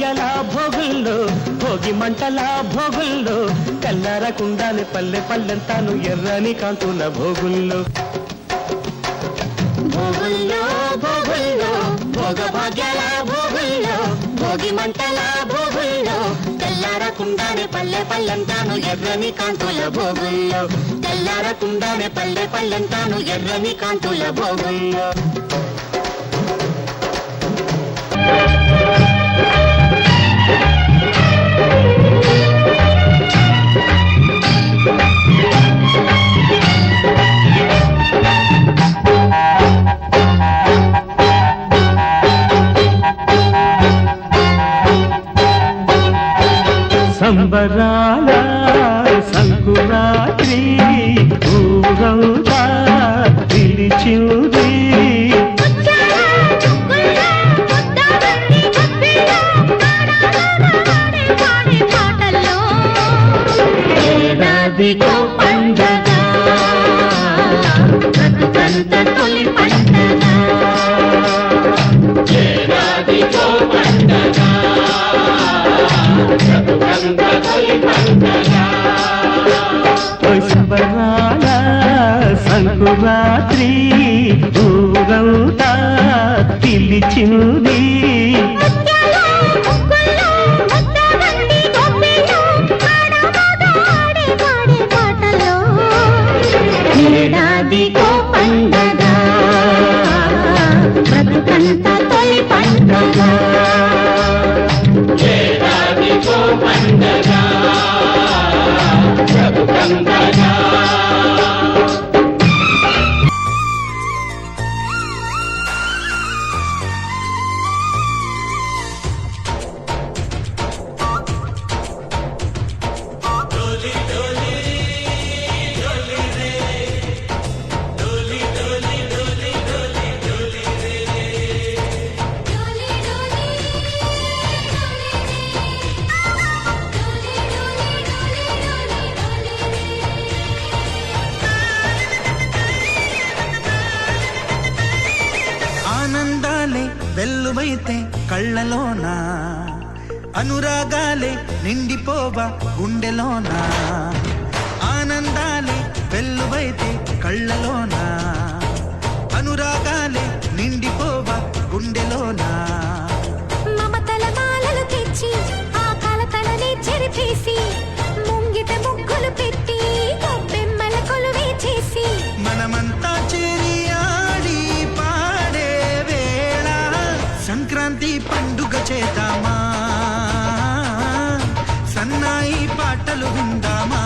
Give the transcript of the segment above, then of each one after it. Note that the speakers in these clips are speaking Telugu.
భాగ్యాల భోగుల్లో భోగి మంటల భోగుల్లో తెల్లారకుండానే పల్లె పల్లెంతాను ఎర్రని కాంతుల భోగుల్లో భోగుల్లో భోగుల్లో భోగ భాగ్యాల భోగుల్లో భోగి మంటల భోగుల్లో తెల్లారకుండానే పల్లె పల్లెంతాను ఎర్రని కాంతుల భోగుల్లో తెల్లారకుండానే పల్లె పల్లెంతాను ఎర్రని కాంతుల భోగుల్లో సంబరాల సంకురాత్రి ఊరంతా పిలిచింది ఏడాదికో పండగ బ్రతుకంత తొలి పండగ ఏడాదికో పండగ బ్రతుకంత తొలి పండగ సంబరాల సంకురాత్రి ఊరంతా పిలిచింది ఏడాదికో పండగ బ్రతుకంత తొలి పండగ ఏడాదికో పండగ బ్రతుకంత ఆనందాలే వెల్లువైతే కళ్ళలోన అనురాగాలే నిండిపోవా గుండెలోన ఆనందాలే వెల్లువైతే కళ్ళలోన అనురాగాలే నిండిపోవా గుండెలోన మమతల మాలలు తెచ్చి ఆ కలతలని చెరిపేసి ముంగిట ముగ్గులు పెట్టి గొబ్బెమ్మల కొలువే చేసి మనమంతా చేరి ఆడి పాడే వేళ సంక్రాంతి పండుగ చేద్దామా సన్నాయి పాటలు విందామా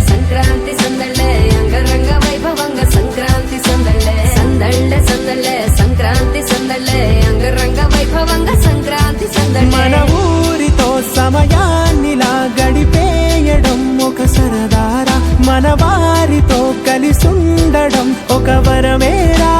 సంక్రాంతి సందళ్ళే అంగరంగ వైభవంగ సంక్రాంతి సందళ్ళే సందళ్ళే సందళ్ళే సంక్రాంతి సందళ్ళే అంగరంగ వైభవంగ సంక్రాంతి సందళ్ళే మన ఊరితో సమయాన్నిలా గడిపేయడం ఒక సరదారా మన వారితో కలిసుండడం ఒక వరమేరా